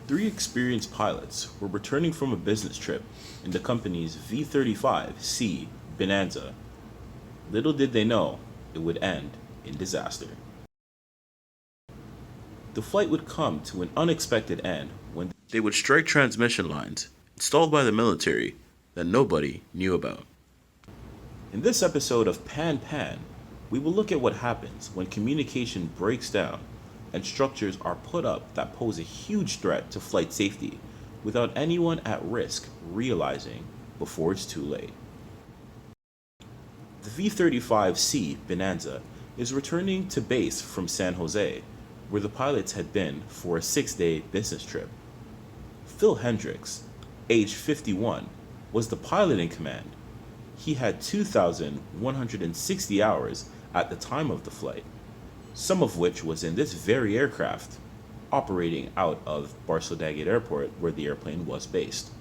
Three experienced pilots were returning from a business trip in the company's V-35C Bonanza. Little did they know it would end in disaster. The flight would come to an unexpected end when they would strike transmission lines installed by the military that nobody knew about. In this episode of Pan, we will look at what happens when communication breaks down and structures are put up that pose a huge threat to flight safety without anyone at risk realizing before it's too late. The V-35C Bonanza is returning to base from San Jose, where the pilots had been for a 6-day business trip. Phil Hendricks, age 51, was the pilot in command. He had 2,160 hours at the time of the flight, some of which was in this very aircraft, operating out of Barstow Daggett Airport where the airplane was based.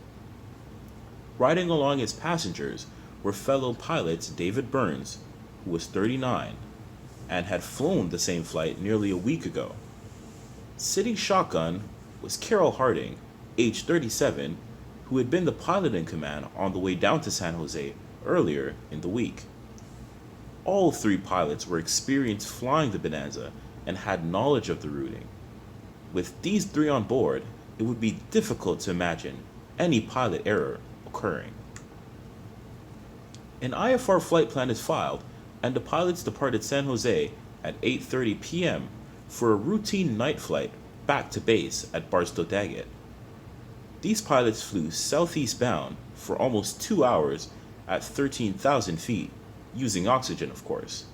Riding along as passengers were fellow pilots David Burns, who was 39, and had flown the same flight nearly a week ago. Sitting shotgun was Carol Harding, age 37, who had been the pilot in command on the way down to San Jose earlier in the week. All three pilots were experienced flying the Bonanza and had knowledge of the routing. With these three on board, it would be difficult to imagine any pilot error occurring. An IFR flight plan is filed, and the pilots departed San Jose at 8:30 p.m. for a routine night flight back to base at Barstow Daggett. These pilots flew southeast bound for almost 2 hours at 13,000 feet, using oxygen of course.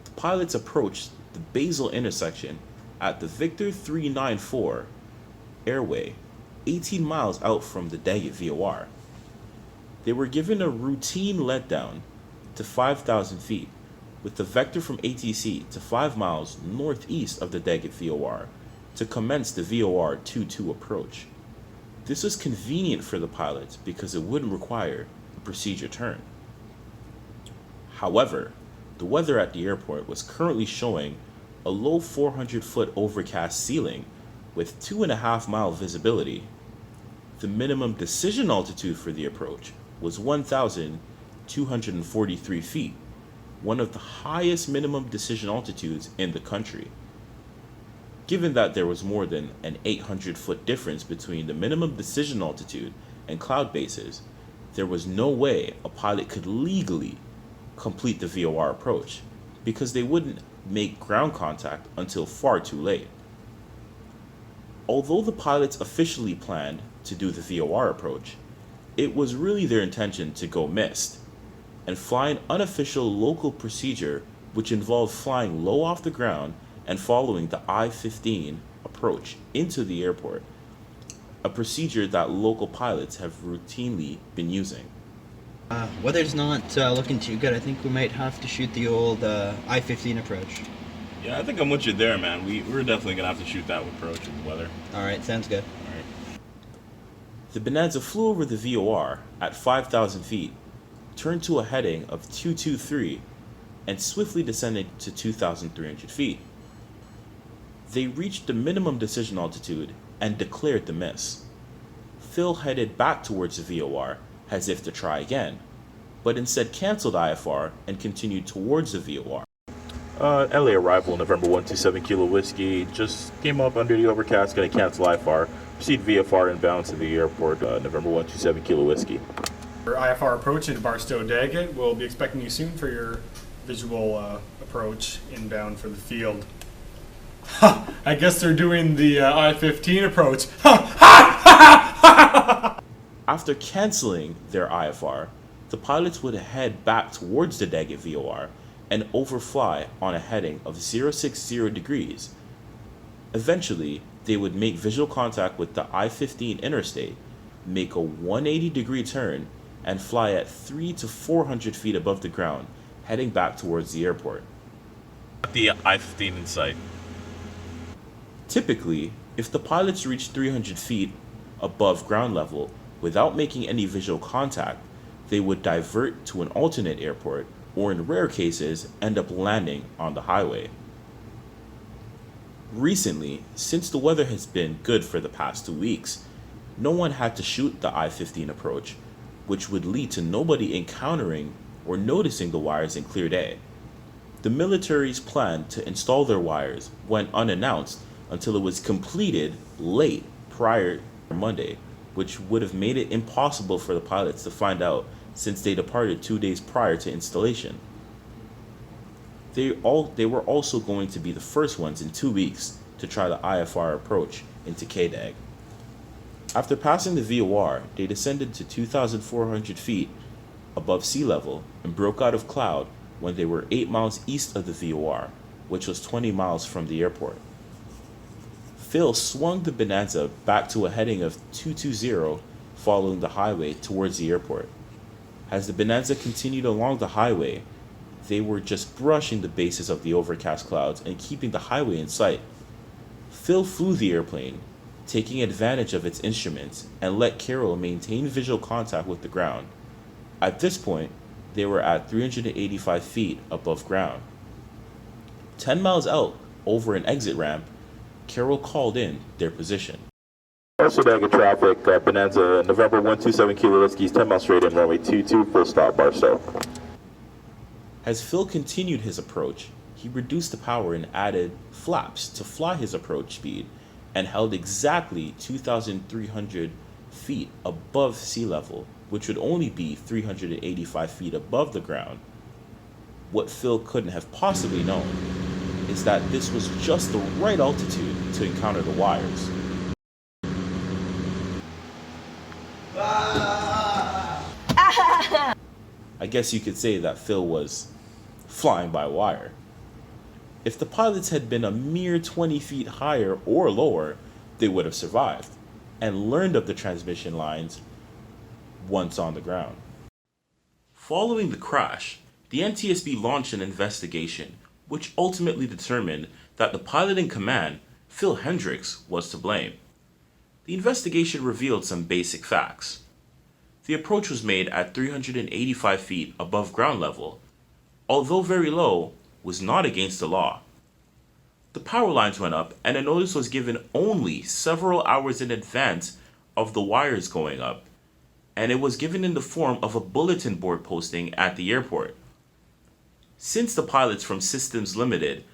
The pilots approached the basal intersection at the Victor 394 airway, 18 miles out from the Daggett VOR. They were given a routine letdown to 5,000 feet, with the vector from ATC to 5 miles northeast of the Daggett VOR to commence the VOR 22 approach. This was convenient for the pilots because it wouldn't require a procedure turn. However, the weather at the airport was currently showing a low 400-foot overcast ceiling with 2.5-mile visibility. The minimum decision altitude for the approach was 1,243 feet, one of the highest minimum decision altitudes in the country. Given that there was more than an 800-foot difference between the minimum decision altitude and cloud bases, there was no way a pilot could legally complete the VOR approach because they wouldn't make ground contact until far too late. Although the pilots officially planned to do the VOR approach, it was really their intention to go missed and fly an unofficial local procedure which involved flying low off the ground and following the I-15 approach into the airport, a procedure that local pilots have routinely been using. Weather's not looking too good. I think we might have to shoot the old I-15 approach. Yeah, I think I'm with you there, man. We're definitely going to have to shoot that approach with the weather. Alright, sounds good. All right. The Bonanza flew over the VOR at 5,000 feet, turned to a heading of 223, and swiftly descended to 2,300 feet. They reached the minimum decision altitude and declared the miss. Phil headed back towards the VOR as if to try again, but instead canceled IFR and continued towards the VOR. LA arrival, November 127 Kilo Whiskey. Just came up under the overcast, going to cancel IFR. Proceed VFR inbound to the airport, November 127 Kilo Whiskey. For IFR approach into Barstow Daggett, we'll be expecting you soon for your visual approach inbound for the field. Ha! I guess they're doing the I-15 approach. After canceling their IFR, the pilots would head back towards the Daggett VOR and overfly on a heading of 060 degrees. Eventually, they would make visual contact with the I-15 interstate, make a 180-degree turn, and fly at 300 to 400 feet above the ground, heading back towards the airport. The I-15 in sight. Typically, if the pilots reach 300 feet above ground level without making any visual contact, they would divert to an alternate airport or in rare cases end up landing on the highway. Recently, since the weather has been good for the past 2 weeks, no one had to shoot the I-15 approach, which would lead to nobody encountering or noticing the wires in clear day. The military's plan to install their wires went unannounced until it was completed late prior to Monday, which would have made it impossible for the pilots to find out since they departed 2 days prior to installation. They were also going to be the first ones in 2 weeks to try the IFR approach into KDAG. After passing the VOR, they descended to 2,400 feet above sea level and broke out of cloud when they were 8 miles east of the VOR, which was 20 miles from the airport. Phil swung the Bonanza back to a heading of 220 following the highway towards the airport. As the Bonanza continued along the highway, they were just brushing the bases of the overcast clouds and keeping the highway in sight. Phil flew the airplane, taking advantage of its instruments, and let Carroll maintain visual contact with the ground. At this point, they were at 385 feet above ground. 10 miles out, over an exit ramp, Carroll called in their position. Barstow Daggett traffic, Bonanza, November 127 Kilo Whiskey's 10 miles straight in, runway 22, full stop, Barstow. As Phil continued his approach, he reduced the power and added flaps to fly his approach speed and held exactly 2,300 feet above sea level, which would only be 385 feet above the ground. What Phil couldn't have possibly known is that this was just the right altitude to encounter the wires. I guess you could say that Phil was flying by wire. If the pilots had been a mere 20 feet higher or lower, they would have survived and learned of the transmission lines once on the ground. Following the crash, the NTSB launched an investigation which ultimately determined that the pilot in command, Phil Hendricks, was to blame. The investigation revealed some basic facts. The approach was made at 385 feet above ground level, although very low, was not against the law. The power lines went up and a notice was given only several hours in advance of the wires going up, and it was given in the form of a bulletin board posting at the airport. Since the pilots from Systems Limited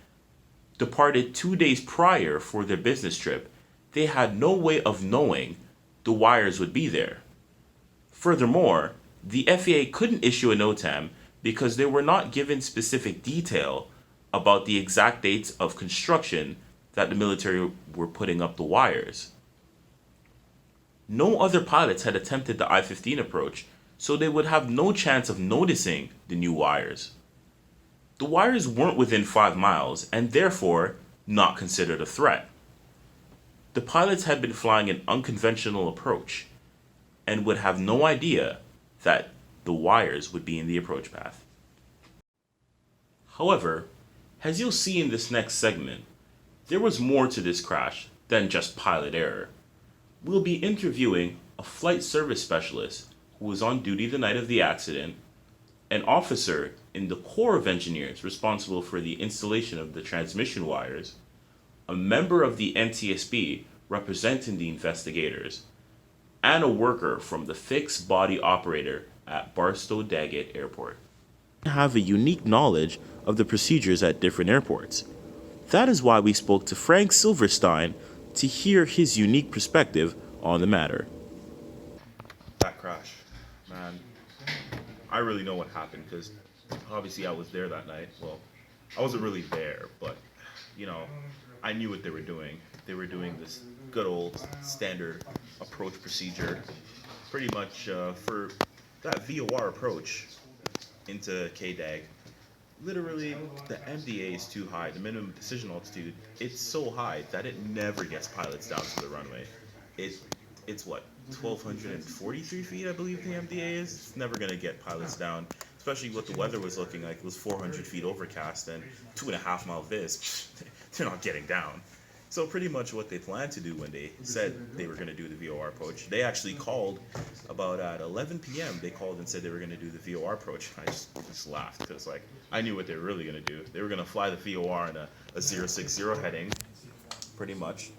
departed 2 days prior for their business trip, they had no way of knowing the wires would be there. Furthermore, the FAA couldn't issue a NOTAM because they were not given specific detail about the exact dates of construction that the military were putting up the wires. No other pilots had attempted the I-15 approach, so they would have no chance of noticing the new wires. The wires weren't within 5 miles and therefore not considered a threat. The pilots had been flying an unconventional approach and would have no idea that the wires would be in the approach path. However, as you'll see in this next segment, there was more to this crash than just pilot error. We'll be interviewing a flight service specialist who was on duty the night of the accident, an officer in the Corps of Engineers responsible for the installation of the transmission wires, a member of the NTSB representing the investigators, and a worker from the fixed body operator at Barstow Daggett Airport. Have a unique knowledge of the procedures at different airports. That is why we spoke to Frank Silverstein to hear his unique perspective on the matter. That crash, man, I really know what happened because obviously I was there that night. Well, I wasn't really there, but I knew what they were doing. They were doing this good old standard approach procedure, pretty much for that VOR approach into KDAG. Literally, the MDA is too high, the minimum decision altitude. It's so high that it never gets pilots down to the runway. It's what, 1,243 feet, I believe the MDA is. It's never gonna get pilots down, especially what the weather was looking like. It was 400 feet overcast and 2.5 mile vis. They're not getting down. So pretty much what they planned to do when they said they were going to do the VOR approach, they actually called about at 11 p.m. They called and said they were going to do the VOR approach. I just laughed because I knew what they were really going to do. They were going to fly the VOR in a 060 heading, pretty much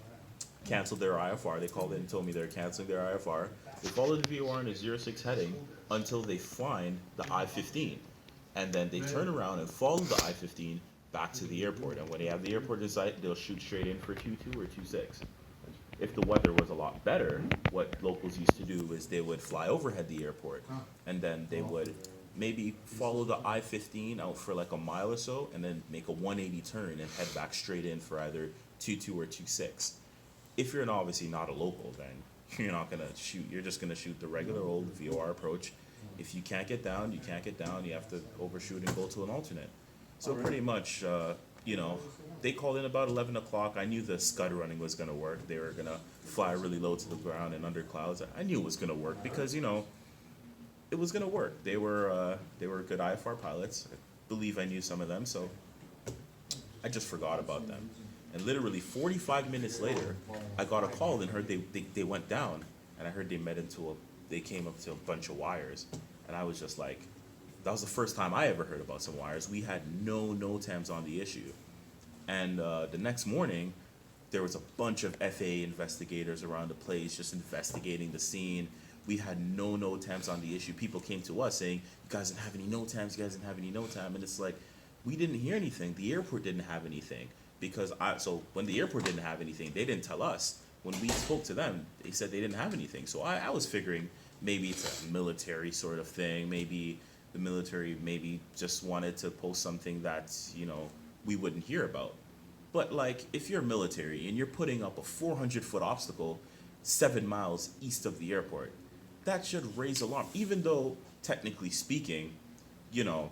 canceled their IFR. They called in and told me they're canceling their IFR. They followed the VOR in a 06 heading until they find the I-15. And then they turn around and follow the I-15 back to the airport. And when they have the airport in sight, they'll shoot straight in for 2-2 or 2-6. If the weather was a lot better, what locals used to do is they would fly overhead the airport, and then they would maybe follow the I-15 out for like a mile or so, and then make a 180 turn and head back straight in for either 2-2 or 2-6. If you're obviously not a local, then you're not gonna shoot. You're just gonna shoot the regular old VOR approach. If you can't get down, you can't get down. You have to overshoot and go to an alternate. So pretty much, you know, they called in about 11 o'clock. I knew the scud running was going to work. They were going to fly really low to the ground and under clouds. I knew it was going to work because, you know, it was going to work. They were good IFR pilots. I believe I knew some of them, so I just forgot about them. And literally 45 minutes later, I got a call and heard they went down. And I heard they came up to a bunch of wires. And I was just like, that was the first time I ever heard about some wires. We had no NOTAMs on the issue. And the next morning, there was a bunch of FAA investigators around the place just investigating the scene. We had no NOTAMs on the issue. People came to us saying, you guys didn't have any NOTAMs, you guys didn't have any NOTAM. And it's like, we didn't hear anything. The airport didn't have anything. So when the airport didn't have anything, they didn't tell us. When we spoke to them, they said they didn't have anything. So I was figuring maybe it's a military sort of thing. Maybe the military maybe just wanted to post something that, you know, we wouldn't hear about. But like, if you're military and you're putting up a 400-foot obstacle 7 miles east of the airport, that should raise alarm. Even though, technically speaking, you know,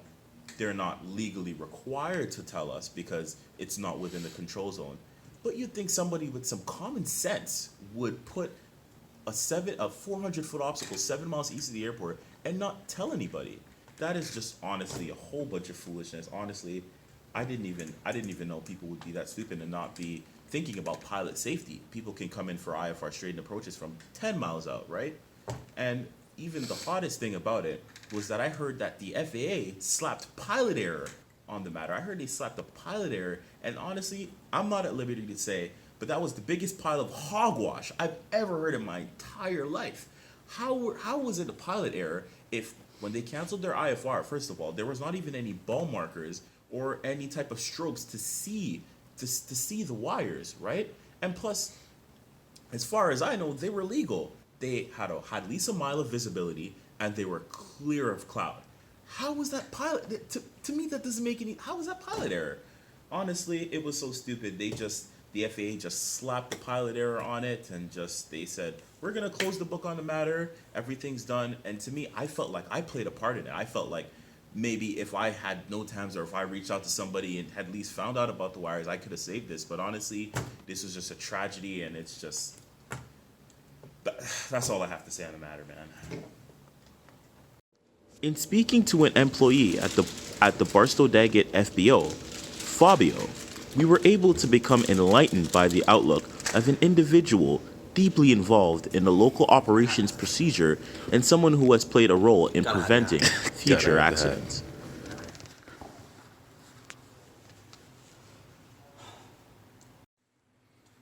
they're not legally required to tell us because it's not within the control zone. But you'd think somebody with some common sense would put a 400-foot obstacle 7 miles east of the airport and not tell anybody. That is just honestly a whole bunch of foolishness. Honestly, I didn't even know people would be that stupid and not be thinking about pilot safety. People can come in for IFR straightened approaches from 10 miles out, right? And even the hottest thing about it was that I heard that the FAA slapped pilot error on the matter. I heard they slapped a pilot error, and honestly, I'm not at liberty to say, but that was the biggest pile of hogwash I've ever heard in my entire life. How was it a pilot error if when they canceled their IFR, first of all, there was not even any ball markers or any type of strobes to see the wires, right? And plus, as far as I know, they were legal. They had at least a mile of visibility, and they were clear of cloud. How was that pilot? To me, that doesn't make any. How was that pilot error? Honestly, it was so stupid. The FAA just slapped the pilot error on it, and they said, we're gonna close the book on the matter. Everything's done. And to me, I felt like I played a part in it. I felt like maybe if I had NOTAMs or if I reached out to somebody and had at least found out about the wires, I could have saved this. But honestly, this was just a tragedy, and it's just. That's all I have to say on the matter, man. In speaking to an employee at the Barstow Daggett FBO, Fabio, we were able to become enlightened by the outlook of an individual deeply involved in the local operations procedure and someone who has played a role in preventing future accidents.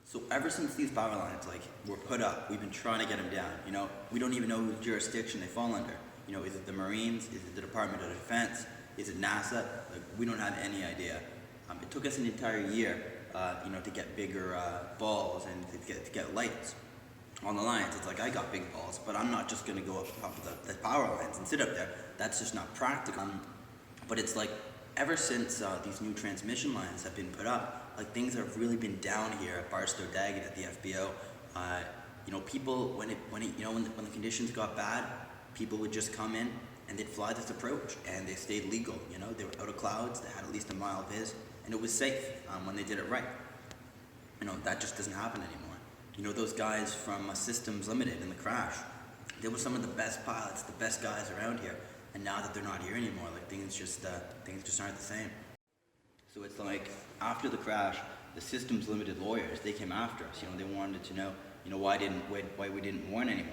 So ever since these power lines were put up, we've been trying to get them down. You know, we don't even know whose jurisdiction they fall under. You know, is it the Marines? Is it the Department of Defense? Is it NASA? We don't have any idea. It took us an entire year, to get bigger balls and to get lights on the lines. It's like, I got big balls, but I'm not just going to go up top of the power lines and sit up there. That's just not practical. But it's like, ever since these new transmission lines have been put up, things have really been down here at Barstow Daggett at the FBO. People when the conditions got bad, people would just come in and they'd fly this approach, and they stayed legal. You know, they were out of clouds. They had at least a mile of vis, and it was safe when they did it right. You know, that just doesn't happen anymore. You know, those guys from Systems Limited in the crash, they were some of the best pilots, the best guys around here. And now that they're not here anymore, things just aren't the same. So it's like, after the crash, the Systems Limited lawyers, they came after us. You know, they wanted to know, why we didn't warn anyone.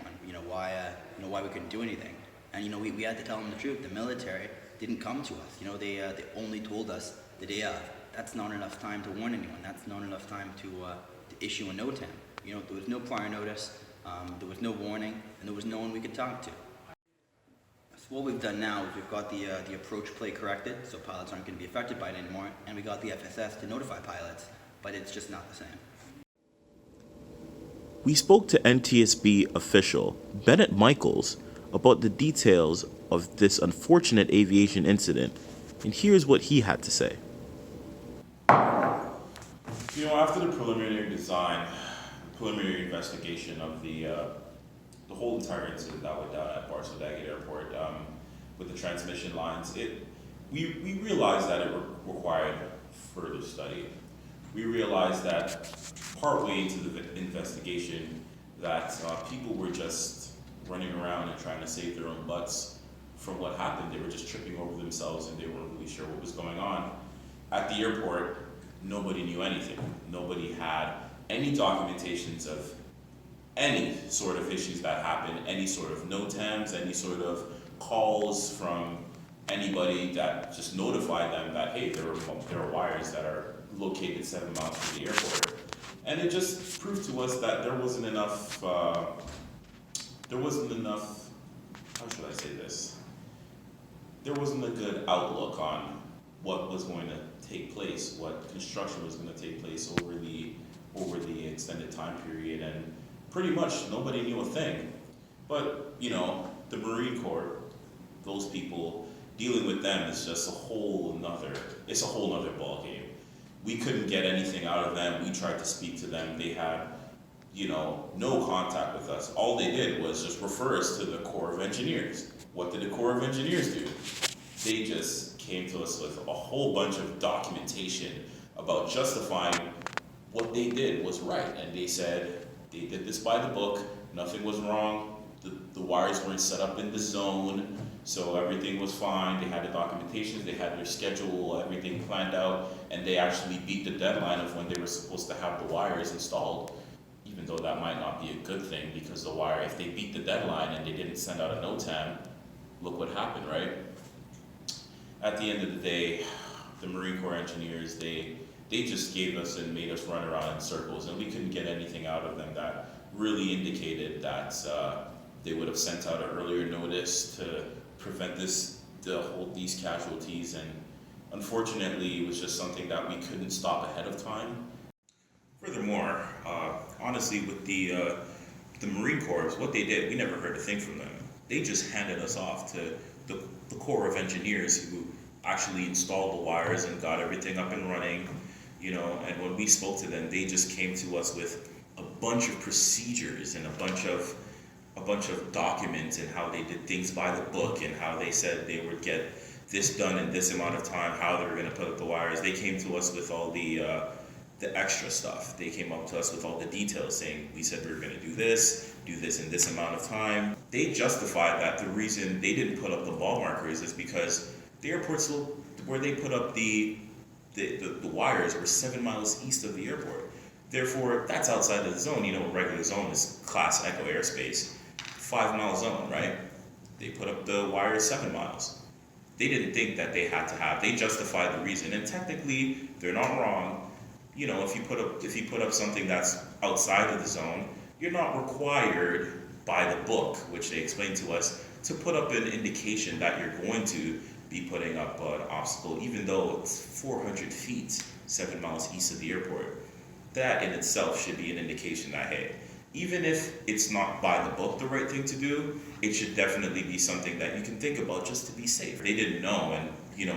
Why we couldn't do anything. And we had to tell them the truth. The military didn't come to us. They only told us the day of. That's not enough time to warn anyone. That's not enough time to issue a NOTAM. You know, there was no prior notice, there was no warning, and there was no one we could talk to. So what we've done now is we've got the approach plate corrected, so pilots aren't going to be affected by it anymore, and we got the FSS to notify pilots, but it's just not the same. We spoke to NTSB official Bennett Michaels about the details of this unfortunate aviation incident, and here's what he had to say. You know, after the preliminary design, preliminary investigation of the whole entire incident that went down at Barstow Daggett Airport with the transmission lines, we realized that it required further study. We realized that partway into the investigation that people were just running around and trying to save their own butts from what happened. They were just tripping over themselves and they weren't really sure what was going on. At the airport, nobody knew anything. Nobody had any documentations of any sort of issues that happened, any sort of NOTAMs, any sort of calls from anybody that just notified them that, hey, there are wires that are located 7 miles from the airport. And it just proved to us that there wasn't enough, how should I say this? There wasn't a good outlook on what was going to take place, what construction was going to take place over the extended time period, and pretty much nobody knew a thing. But, you know, the Marine Corps, those people, dealing with them is just a whole nother ballgame. We couldn't get anything out of them. We tried to speak to them. They had, you know, no contact with us. All they did was just refer us to the Corps of Engineers. What did the Corps of Engineers do? They just came to us with a whole bunch of documentation about justifying what they did was right. And they said they did this by the book, nothing was wrong, the wires weren't set up in the zone, so everything was fine. They had the documentation, they had their schedule, everything planned out, and they actually beat the deadline of when they were supposed to have the wires installed, even though that might not be a good thing, because if they beat the deadline and they didn't send out a NOTAM, look what happened, right? At the end of the day, the Marine Corps engineers, they just gave us and made us run around in circles, and we couldn't get anything out of them that really indicated that they would have sent out an earlier notice to prevent these casualties, and unfortunately it was just something that we couldn't stop ahead of time. Furthermore, honestly, with the Marine Corps, what they did, we never heard a thing from them. They just handed us off to the Corps of Engineers, who actually installed the wires and got everything up and running, you know. And when we spoke to them, they just came to us with a bunch of procedures and a bunch of documents, and how they did things by the book, and how they said they would get this done in this amount of time, how they were going to put up the wires. They came to us with all the extra stuff. They came up to us with all the details, saying we said we were going to do this in this amount of time. They justified that the reason they didn't put up the ball markers is because the airports where they put up the wires were 7 miles east of the airport. Therefore, that's outside of the zone. You know, regular zone is Class Echo airspace. 5 mile zone, right? They put up the wires 7 miles. They didn't think that they had to they justified the reason, and technically they're not wrong. You know, if you put up something that's outside of the zone, you're not required by the book, which they explained to us, to put up an indication that you're going to be putting up an obstacle, even though it's 400 feet, 7 miles east of the airport. That in itself should be an indication that, hey, even if it's not by the book the right thing to do, it should definitely be something that you can think about just to be safe. They didn't know, and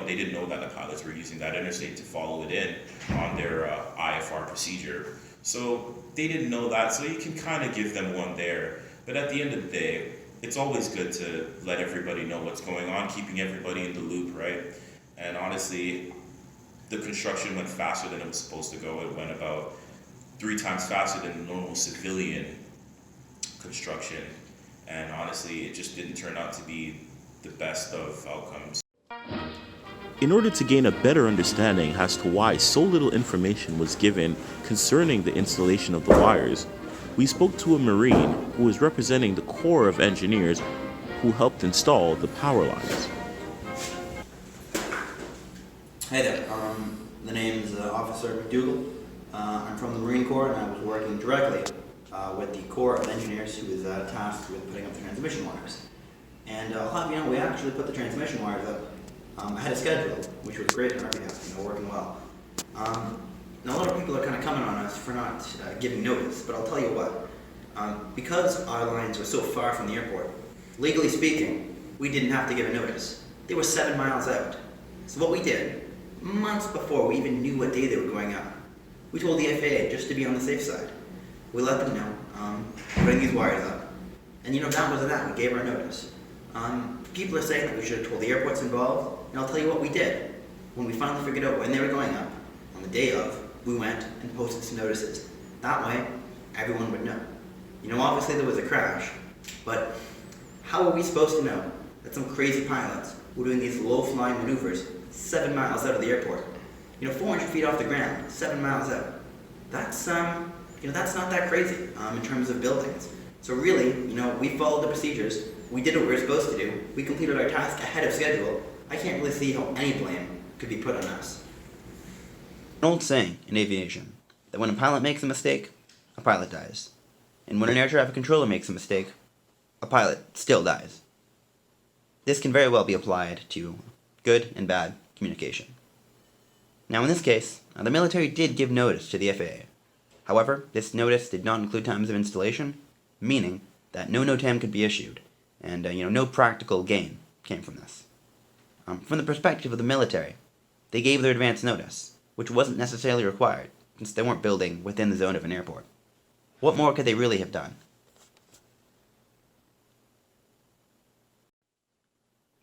they didn't know that the pilots were using that interstate to follow it in on their IFR procedure. So they didn't know that, so you can kind of give them one there. But at the end of the day, it's always good to let everybody know what's going on, keeping everybody in the loop, right? And honestly, the construction went faster than it was supposed to go. It went about 3 times faster than normal civilian construction. And honestly, it just didn't turn out to be the best of outcomes. In order to gain a better understanding as to why so little information was given concerning the installation of the wires, we spoke to a Marine who was representing the Corps of Engineers who helped install the power lines. Hey there, the name's Officer McDougall. I'm from the Marine Corps, and I was working directly with the Corps of Engineers, who is tasked with putting up the transmission wires. And I'll have you know, we actually put the transmission wires up ahead of schedule, which was great on our behalf, you know, working well. Now, a lot of people are kind of coming on us for not giving notice, but I'll tell you what. Because our lines were so far from the airport, legally speaking, we didn't have to give a notice. They were 7 miles out. So what we did, months before we even knew what day they were going up, we told the FAA just to be on the safe side. We let them know, putting these wires up. And you know, that was that. We gave our notice. People are saying that we should have told the airports involved, and I'll tell you what we did. When we finally figured out when they were going up, on the day of, we went and posted some notices. That way, everyone would know. You know, obviously there was a crash, but how are we supposed to know that some crazy pilots were doing these low-flying maneuvers 7 miles out of the airport? You know, 400 feet off the ground, 7 miles out. That's, you know, that's not that crazy in terms of buildings. So really, you know, we followed the procedures. We did what we were supposed to do. We completed our task ahead of schedule. I can't really see how any blame could be put on us. An old saying in aviation that when a pilot makes a mistake, a pilot dies. And when an air traffic controller makes a mistake, a pilot still dies. This can very well be applied to good and bad communication. Now in this case, the military did give notice to the FAA. However, this notice did not include times of installation, meaning that no NOTAM could be issued, and no practical gain came from this. From the perspective of the military, they gave their advance notice, which wasn't necessarily required, since they weren't building within the zone of an airport. What more could they really have done?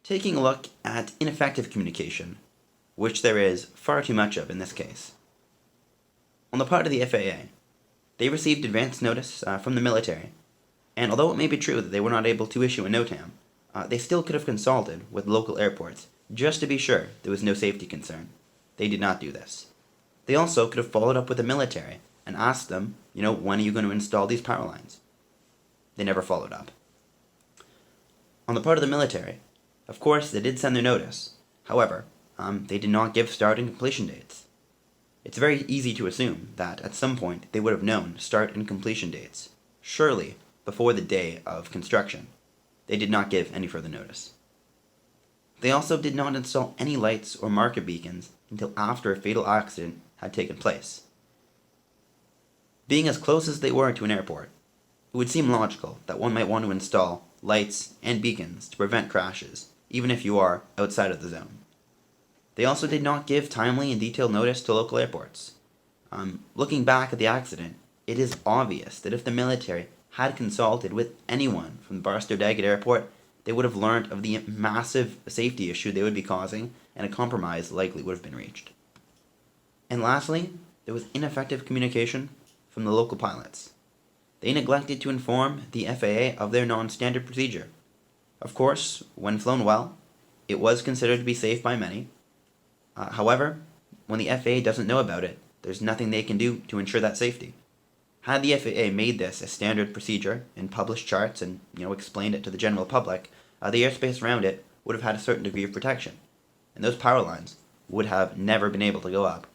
Taking a look at ineffective communication, which there is far too much of in this case. On the part of the FAA, they received advance notice from the military, and although it may be true that they were not able to issue a NOTAM, they still could have consulted with local airports just to be sure there was no safety concern. They did not do this. They also could have followed up with the military and asked them, when are you going to install these power lines? They never followed up. On the part of the military, of course, they did send their notice. However, they did not give start and completion dates. It's very easy to assume that at some point they would have known start and completion dates, surely before the day of construction. They did not give any further notice. They also did not install any lights or marker beacons until after a fatal accident had taken place. Being as close as they were to an airport, it would seem logical that one might want to install lights and beacons to prevent crashes, even if you are outside of the zone. They also did not give timely and detailed notice to local airports. Looking back at the accident, it is obvious that if the military had consulted with anyone from the Barstow-Daggett Airport, they would have learned of the massive safety issue they would be causing, and a compromise likely would have been reached. And lastly, there was ineffective communication from the local pilots. They neglected to inform the FAA of their non-standard procedure. Of course, when flown well, it was considered to be safe by many. However, when the FAA doesn't know about it, there's nothing they can do to ensure that safety. Had the FAA made this a standard procedure and published charts and explained it to the general public, the airspace around it would have had a certain degree of protection, and those power lines would have never been able to go up.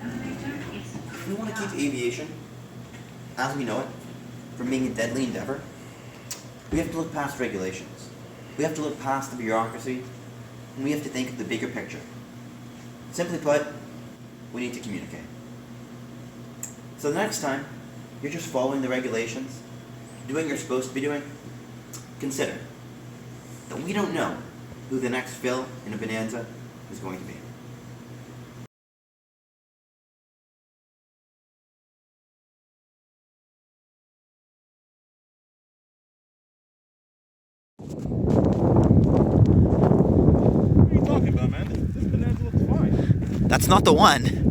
If we want to keep aviation, as we know it, from being a deadly endeavor, we have to look past regulations. We have to look past the bureaucracy, and we have to think of the bigger picture. Simply put, we need to communicate. So the next time you're just following the regulations, doing what you're supposed to be doing, consider that we don't know who the next Phil in a Bonanza is going to be. What are you talking about, man? This Bonanza looks fine. That's not the one.